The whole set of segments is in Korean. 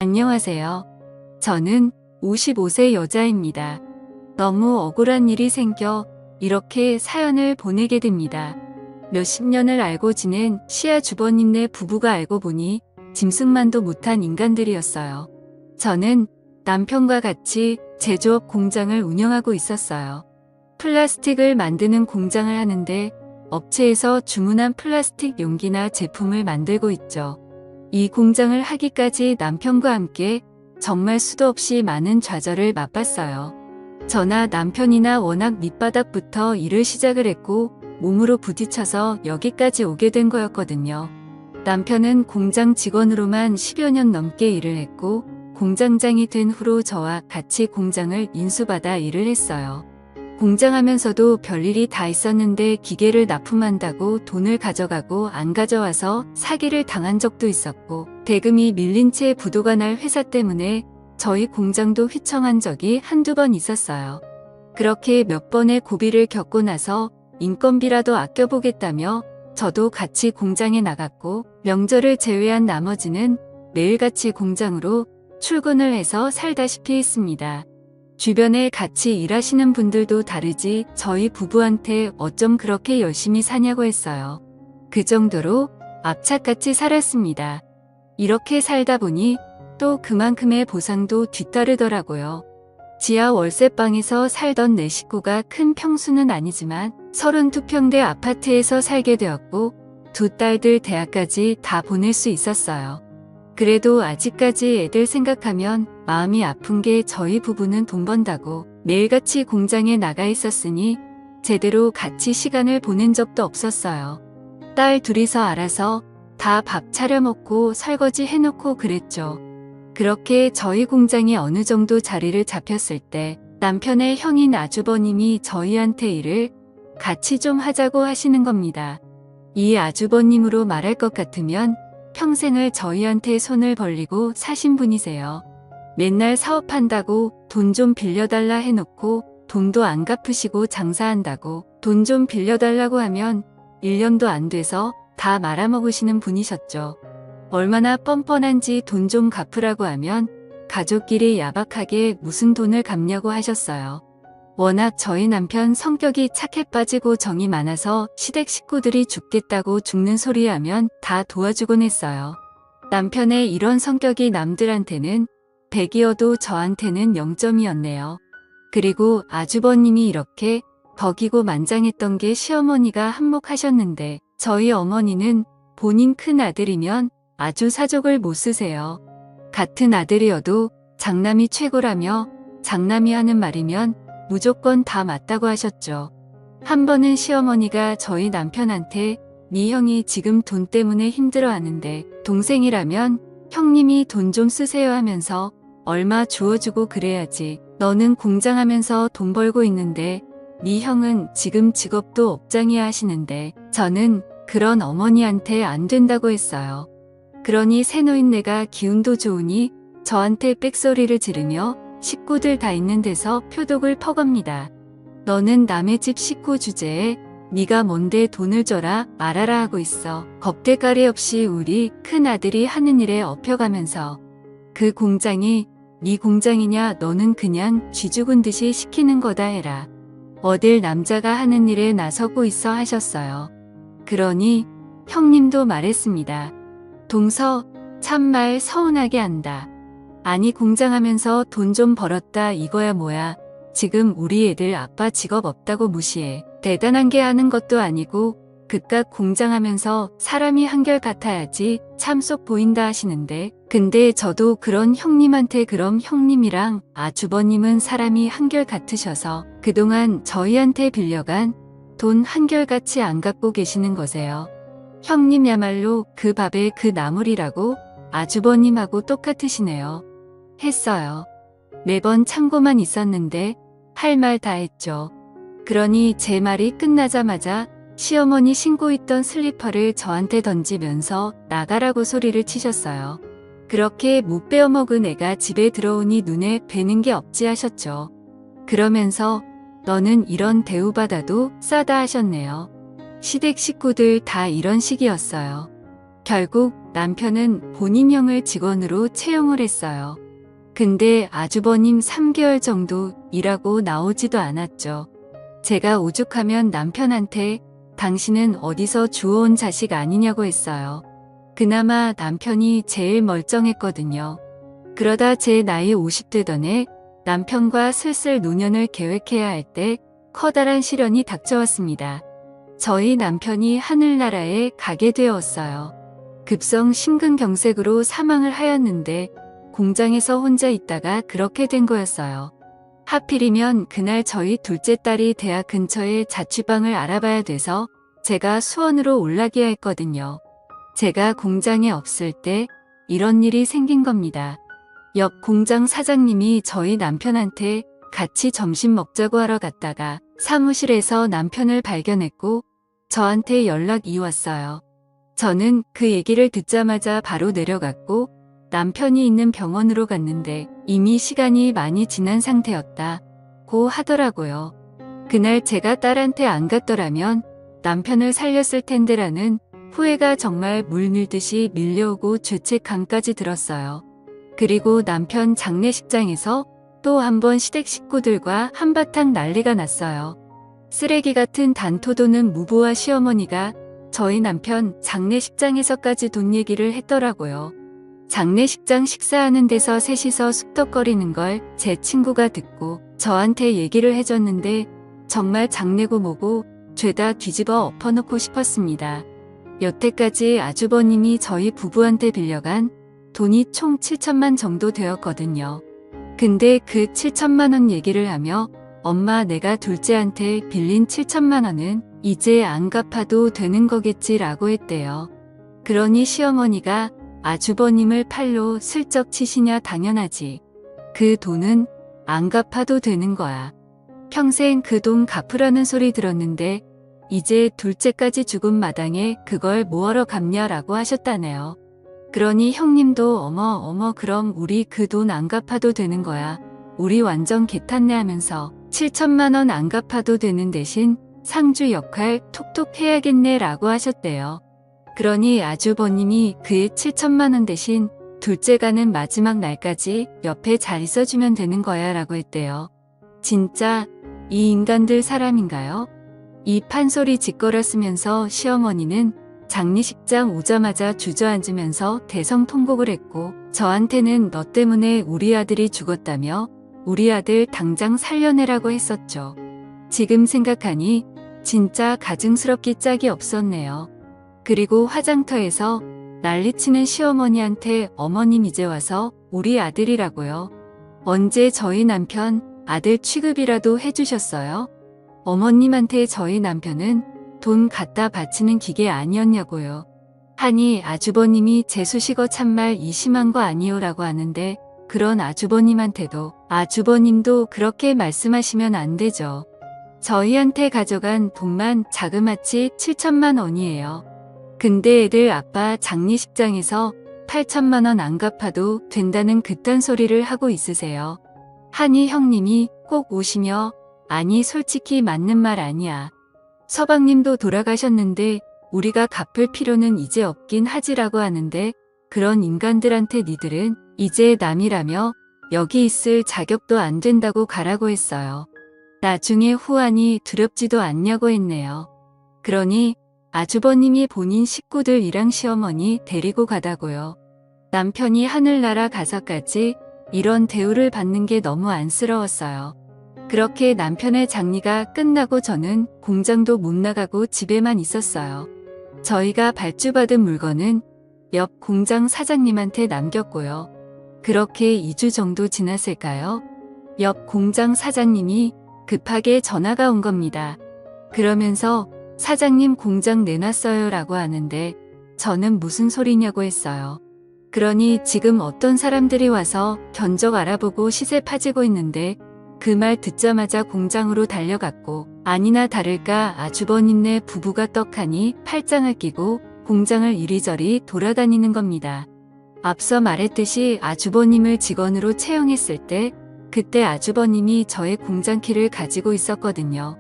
안녕하세요. 저는 55세 여자입니다. 너무 억울한 일이 생겨 이렇게 사연을 보내게 됩니다. 몇십 년을 알고 지낸 시아 주버님네 부부가 알고 보니 짐승만도 못한 인간들이었어요. 저는 남편과 같이 제조업 공장을 운영하고 있었어요. 플라스틱을 만드는 공장을 하는데 업체에서 주문한 플라스틱 용기나 제품을 만들고 있죠. 이 공장을 하기까지 남편과 함께 정말 수도 없이 많은 좌절을 맛봤어요. 저나 남편이나 워낙 밑바닥부터 일을 시작을 했고 몸으로 부딪혀서 여기까지 오게 된 거였거든요. 남편은 공장 직원으로만 10여 년 넘게 일을 했고 공장장이 된 후로 저와 같이 공장을 인수받아 일을 했어요. 공장하면서도 별일이 다 있었는데 기계를 납품한다고 돈을 가져가고 안 가져와서 사기를 당한 적도 있었고 대금이 밀린 채 부도가 날 회사 때문에 저희 공장도 휘청한 적이 한두 번 있었어요. 그렇게 몇 번의 고비를 겪고 나서 인건비라도 아껴보겠다며 저도 같이 공장에 나갔고 명절을 제외한 나머지는 매일같이 공장으로 출근을 해서 살다시피 했습니다. 주변에 같이 일하시는 분들도 다르지 저희 부부한테 어쩜 그렇게 열심히 사냐고 했어요. 그 정도로 악착같이 살았습니다. 이렇게 살다 보니 또 그만큼의 보상도 뒤따르더라고요. 지하 월세방에서 살던 내 식구가 큰 평수는 아니지만 32평대 아파트에서 살게 되었고 두 딸들 대학까지 다 보낼 수 있었어요. 그래도 아직까지 애들 생각하면 마음이 아픈 게 저희 부부는 돈 번다고 매일같이 공장에 나가 있었으니 제대로 같이 시간을 보낸 적도 없었어요. 딸 둘이서 알아서 다 밥 차려 먹고 설거지 해놓고 그랬죠. 그렇게 저희 공장이 어느 정도 자리를 잡혔을 때 남편의 형인 아주버님이 저희한테 일을 같이 좀 하자고 하시는 겁니다. 이 아주버님으로 말할 것 같으면 평생을 저희한테 손을 벌리고 사신 분이세요. 맨날 사업한다고 돈 좀 빌려달라 해놓고 돈도 안 갚으시고 장사한다고 돈 좀 빌려달라고 하면 1년도 안 돼서 다 말아먹으시는 분이셨죠. 얼마나 뻔뻔한지 돈 좀 갚으라고 하면 가족끼리 야박하게 무슨 돈을 갚냐고 하셨어요. 워낙 저희 남편 성격이 착해 빠지고 정이 많아서 시댁 식구들이 죽겠다고 죽는 소리 하면 다 도와주곤 했어요. 남편의 이런 성격이 남들한테는 100이어도 저한테는 0점이었네요. 그리고 아주버님이 이렇게 덕이고 만장했던 게 시어머니가 한몫하셨는데 저희 어머니는 본인 큰 아들이면 아주 사족을 못 쓰세요. 같은 아들이어도 장남이 최고라며 장남이 하는 말이면 무조건 다 맞다고 하셨죠. 한 번은 시어머니가 저희 남편한테 네 형이 지금 돈 때문에 힘들어하는데 동생이라면 형님이 돈 좀 쓰세요 하면서 얼마 주워주고 그래야지. 너는 공장하면서 돈 벌고 있는데 네 형은 지금 직업도 업장이야 하시는데 저는 그런 어머니한테 안 된다고 했어요. 그러니 새노인네가 기운도 좋으니 저한테 빽소리를 지르며 식구들 다 있는 데서 표독을 퍼겁니다. 너는 남의 집 식구 주제에 네가 뭔데 돈을 줘라 말아라 하고 있어. 겁대가리 없이 우리 큰아들이 하는 일에 업혀가면서 그 공장이 네 공장이냐 너는 그냥 쥐 죽은 듯이 시키는 거다 해라. 어딜 남자가 하는 일에 나서고 있어 하셨어요. 그러니 형님도 말했습니다. 동서 참말 서운하게 한다. 아니 공장하면서 돈 좀 벌었다 이거야 뭐야. 지금 우리 애들 아빠 직업 없다고 무시해. 대단한 게 하는 것도 아니고 그깟 공장하면서 사람이 한결같아야지 참 쏙 보인다 하시는데 근데 저도 그런 형님한테 그럼 형님이랑 아주버님은 사람이 한결같으셔서 그동안 저희한테 빌려간 돈 한결같이 안 갚고 계시는 거세요. 형님야말로 그 밥에 그 나물이라고 아주버님하고 똑같으시네요. 했어요. 매번 참고만 있었는데 할 말 다 했죠. 그러니 제 말이 끝나자마자 시어머니 신고 있던 슬리퍼를 저한테 던지면서 나가라고 소리를 치셨어요. 그렇게 못 빼어먹은 애가 집에 들어오니 눈에 뵈는 게 없지 하셨죠. 그러면서 너는 이런 대우받아도 싸다 하셨네요. 시댁 식구들 다 이런 식이었어요. 결국 남편은 본인 형을 직원으로 채용을 했어요. 근데 아주버님 3개월 정도 일하고 나오지도 않았죠. 제가 오죽하면 남편한테 당신은 어디서 주워온 자식 아니냐고 했어요. 그나마 남편이 제일 멀쩡했거든요. 그러다 제 나이 50대던 해 남편과 슬슬 노년을 계획해야 할 때 커다란 시련이 닥쳐왔습니다. 저희 남편이 하늘나라에 가게 되었어요. 급성 심근경색으로 사망을 하였는데 공장에서 혼자 있다가 그렇게 된 거였어요. 하필이면 그날 저희 둘째 딸이 대학 근처에 자취방을 알아봐야 돼서 제가 수원으로 올라가야 했거든요. 제가 공장에 없을 때 이런 일이 생긴 겁니다. 옆 공장 사장님이 저희 남편한테 같이 점심 먹자고 하러 갔다가 사무실에서 남편을 발견했고 저한테 연락이 왔어요. 저는 그 얘기를 듣자마자 바로 내려갔고 남편이 있는 병원으로 갔는데 이미 시간이 많이 지난 상태였다고 하더라고요. 그날 제가 딸한테 안 갔더라면 남편을 살렸을 텐데라는 후회가 정말 물 밀듯이 밀려오고 죄책감까지 들었어요. 그리고 남편 장례식장에서 또 한 번 시댁 식구들과 한바탕 난리가 났어요. 쓰레기 같은 단토 도는 무부와 시어머니가 저희 남편 장례식장에서까지 돈 얘기를 했더라고요. 장례식장 식사하는 데서 셋이서 쑥덕거리는 걸 제 친구가 듣고 저한테 얘기를 해줬는데 정말 장내고 뭐고 죄다 뒤집어 엎어놓고 싶었습니다. 여태까지 아주버님이 저희 부부한테 빌려간 돈이 총 7천만 정도 되었거든요. 근데 그 7천만 원 얘기를 하며 엄마 내가 둘째한테 빌린 7천만 원은 이제 안 갚아도 되는 거겠지라고 했대요. 그러니 시어머니가 아주버님을 팔로 슬쩍 치시냐 당연하지. 그 돈은 안 갚아도 되는 거야. 평생 그 돈 갚으라는 소리 들었는데 이제 둘째까지 죽은 마당에 그걸 뭐하러 갚냐라고 하셨다네요. 그러니 형님도 어머 그럼 우리 그 돈 안 갚아도 되는 거야. 우리 완전 개탔네 하면서 7천만 원 안 갚아도 되는 대신 상주 역할 톡톡 해야겠네 라고 하셨대요. 그러니 아주버님이 그의 7천만 원 대신 둘째 가는 마지막 날까지 옆에 잘 있어주면 되는 거야 라고 했대요. 진짜 이 인간들 사람인가요? 이 판소리 짓거렸으면서 시어머니는 장례식장 오자마자 주저앉으면서 대성통곡을 했고 저한테는 너 때문에 우리 아들이 죽었다며 우리 아들 당장 살려내라고 했었죠. 지금 생각하니 진짜 가증스럽기 짝이 없었네요. 그리고 화장터에서 난리치는 시어머니한테 어머님 이제 와서 우리 아들이라고요. 언제 저희 남편 아들 취급이라도 해주셨어요? 어머님한테 저희 남편은 돈 갖다 바치는 기계 아니었냐고요. 하니 아주버님이 재수식어 참말 이 심한 거 아니요라고 하는데 그런 아주버님한테도 아주버님도 그렇게 말씀하시면 안 되죠. 저희한테 가져간 돈만 자그마치 7천만 원이에요. 근데 애들 아빠 장례식장에서 8천만 원 안 갚아도 된다는 그딴 소리를 하고 있으세요. 하니 형님이 꼭 오시며 아니 솔직히 맞는 말 아니야. 서방님도 돌아가셨는데 우리가 갚을 필요는 이제 없긴 하지라고 하는데 그런 인간들한테 니들은 이제 남이라며 여기 있을 자격도 안 된다고 가라고 했어요. 나중에 후환이 두렵지도 않냐고 했네요. 그러니 아주버님이 본인 식구들이랑 시어머니 데리고 가다고요. 남편이 하늘나라 가서까지 이런 대우를 받는 게 너무 안쓰러웠어요. 그렇게 남편의 장례가 끝나고 저는 공장도 못 나가고 집에만 있었어요. 저희가 발주받은 물건은 옆 공장 사장님한테 남겼고요. 그렇게 2주 정도 지났을까요? 옆 공장 사장님이 급하게 전화가 온 겁니다. 그러면서 사장님 공장 내놨어요 라고 하는데 저는 무슨 소리냐고 했어요. 그러니 지금 어떤 사람들이 와서 견적 알아보고 시세 파지고 있는데 그 말 듣자마자 공장으로 달려갔고 아니나 다를까 아주버님네 부부가 떡하니 팔짱을 끼고 공장을 이리저리 돌아다니는 겁니다. 앞서 말했듯이 아주버님을 직원으로 채용했을 때 그때 아주버님이 저의 공장키를 가지고 있었거든요.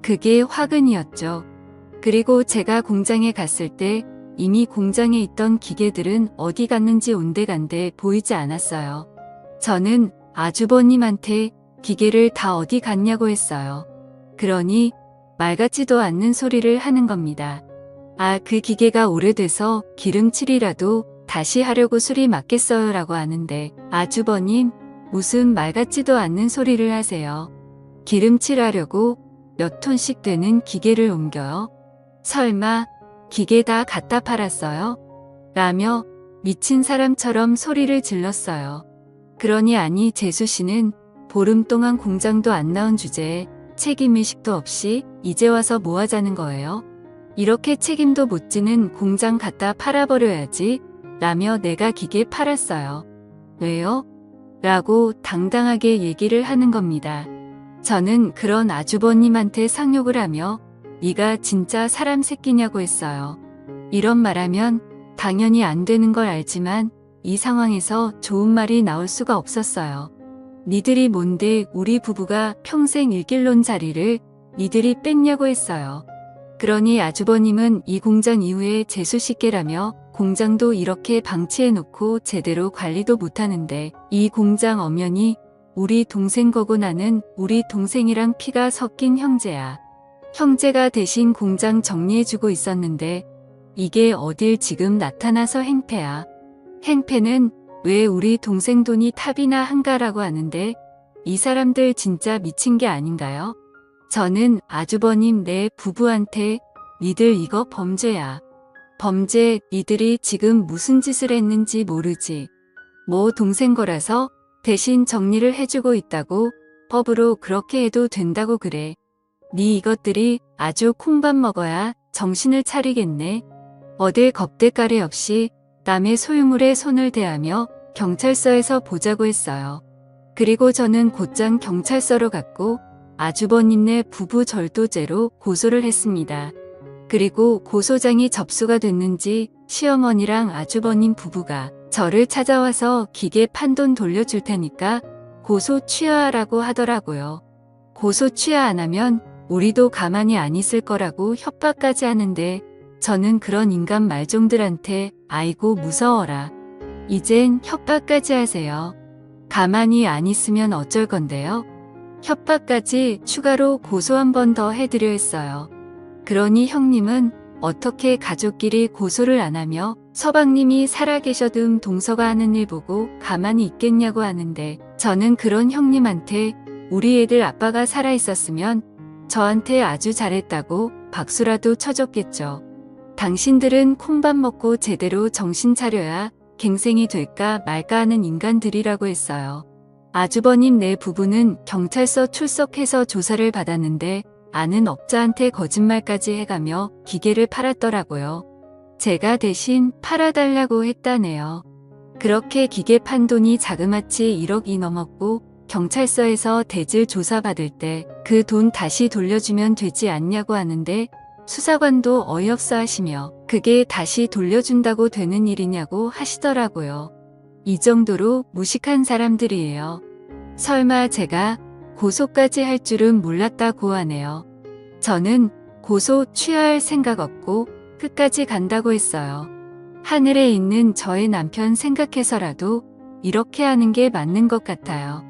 그게 화근이었죠. 그리고 제가 공장에 갔을 때 이미 공장에 있던 기계들은 어디 갔는지 온데간데 보이지 않았어요. 저는 아주버님한테 기계를 다 어디 갔냐고 했어요. 그러니 말 같지도 않는 소리를 하는 겁니다. 아, 그 기계가 오래돼서 기름칠이라도 다시 하려고 수리 맞겠어요 라고 하는데, 아주버님, 무슨 말 같지도 않는 소리를 하세요. 기름칠하려고 몇 톤씩 되는 기계를 옮겨요? 설마 기계 다 갖다 팔았어요? 라며 미친 사람처럼 소리를 질렀어요. 그러니 아니, 재수 씨는 보름 동안 공장도 안 나온 주제에 책임의식도 없이 이제 와서 뭐 하자는 거예요? 이렇게 책임도 못 지는 공장 갖다 팔아버려야지 라며 내가 기계 팔았어요. 왜요? 라고 당당하게 얘기를 하는 겁니다. 저는 그런 아주버님한테 상욕을 하며 네가 진짜 사람 새끼냐고 했어요. 이런 말하면 당연히 안 되는 걸 알지만 이 상황에서 좋은 말이 나올 수가 없었어요. 니들이 뭔데 우리 부부가 평생 일길론 자리를 니들이 뺐냐고 했어요. 그러니 아주버님은 이 공장 이후에 재수식계라며 공장도 이렇게 방치해놓고 제대로 관리도 못하는데 이 공장 엄연히 우리 동생 거고 나는 우리 동생이랑 피가 섞인 형제야. 형제가 대신 공장 정리해주고 있었는데 이게 어딜 지금 나타나서 행패야. 행패는 왜 우리 동생 돈이 탑이나 한가라고 하는데 이 사람들 진짜 미친 게 아닌가요? 저는 아주버님 내 부부한테 니들 이거 범죄야. 범죄, 니들이 지금 무슨 짓을 했는지 모르지. 뭐 동생 거라서 대신 정리를 해주고 있다고 법으로 그렇게 해도 된다고 그래. 니 이것들이 아주 콩밥 먹어야 정신을 차리겠네. 어딜 겁대가리 없이 남의 소유물에 손을 대하며 경찰서에서 보자고 했어요. 그리고 저는 곧장 경찰서로 갔고 아주버님네 부부 절도죄로 고소를 했습니다. 그리고 고소장이 접수가 됐는지 시어머니랑 아주버님 부부가 저를 찾아와서 기계 판돈 돌려줄 테니까 고소 취하하라고 하더라고요. 고소 취하 안 하면 우리도 가만히 안 있을 거라고 협박까지 하는데 저는 그런 인간 말종들한테 아이고 무서워라. 이젠 협박까지 하세요. 가만히 안 있으면 어쩔 건데요? 협박까지 추가로 고소 한 번 더 해드려 했어요. 그러니 형님은 어떻게 가족끼리 고소를 안 하며 서방님이 살아계셔도 동서가 하는 일 보고 가만히 있겠냐고 하는데 저는 그런 형님한테 우리 애들 아빠가 살아있었으면 저한테 아주 잘했다고 박수라도 쳐줬겠죠. 당신들은 콩밥 먹고 제대로 정신 차려야 갱생이 될까 말까 하는 인간들이라고 했어요. 아주버님 네 부부는 경찰서 출석해서 조사를 받았는데 아는 업자한테 거짓말까지 해가며 기계를 팔았더라고요. 제가 대신 팔아달라고 했다네요. 그렇게 기계 판 돈이 자그마치 1억이 넘었고 경찰서에서 대질 조사받을 때 그 돈 다시 돌려주면 되지 않냐고 하는데 수사관도 어이없어 하시며 그게 다시 돌려준다고 되는 일이냐고 하시더라고요. 이 정도로 무식한 사람들이에요. 설마 제가 고소까지 할 줄은 몰랐다고 하네요. 저는 고소 취하할 생각 없고 끝까지 간다고 했어요. 하늘에 있는 저의 남편 생각해서라도 이렇게 하는 게 맞는 것 같아요.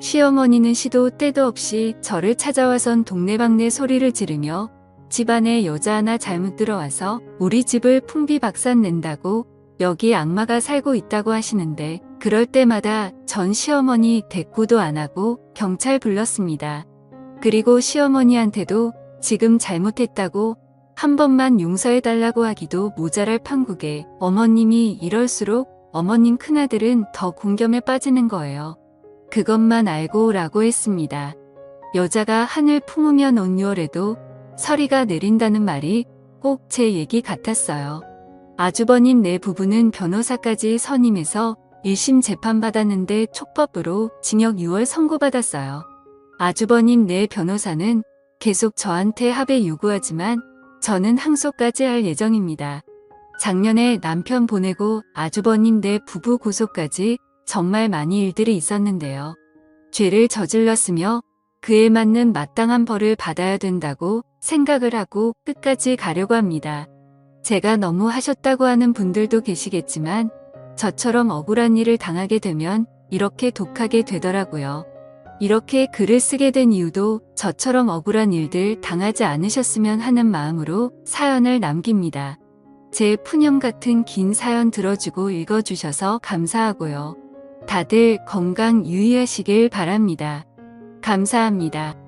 시어머니는 시도 때도 없이 저를 찾아와선 동네방네 소리를 지르며 집안에 여자 하나 잘못 들어와서 우리 집을 풍비박산 낸다고 여기 악마가 살고 있다고 하시는데 그럴 때마다 전 시어머니 대꾸도 안 하고 경찰 불렀습니다. 그리고 시어머니한테도 지금 잘못했다고 한 번만 용서해달라고 하기도 모자랄 판국에 어머님이 이럴수록 어머님 큰아들은 더 공경에 빠지는 거예요. 그것만 알고 라고 했습니다. 여자가 하늘 품으면 온유월에도 서리가 내린다는 말이 꼭 제 얘기 같았어요. 아주버님 네 부부는 변호사까지 선임해서 1심 재판받았는데 촉법으로 징역 6월 선고받았어요. 아주버님 네 변호사는 계속 저한테 합의 요구하지만 저는 항소까지 할 예정입니다. 작년에 남편 보내고 아주버님 네 부부 고소까지 정말 많이 일들이 있었는데요. 죄를 저질렀으며 그에 맞는 마땅한 벌을 받아야 된다고 생각을 하고 끝까지 가려고 합니다. 제가 너무 하셨다고 하는 분들도 계시겠지만 저처럼 억울한 일을 당하게 되면 이렇게 독하게 되더라고요. 이렇게 글을 쓰게 된 이유도 저처럼 억울한 일들 당하지 않으셨으면 하는 마음으로 사연을 남깁니다. 제 푸념 같은 긴 사연 들어주고 읽어주셔서 감사하고요. 다들 건강 유의하시길 바랍니다. 감사합니다.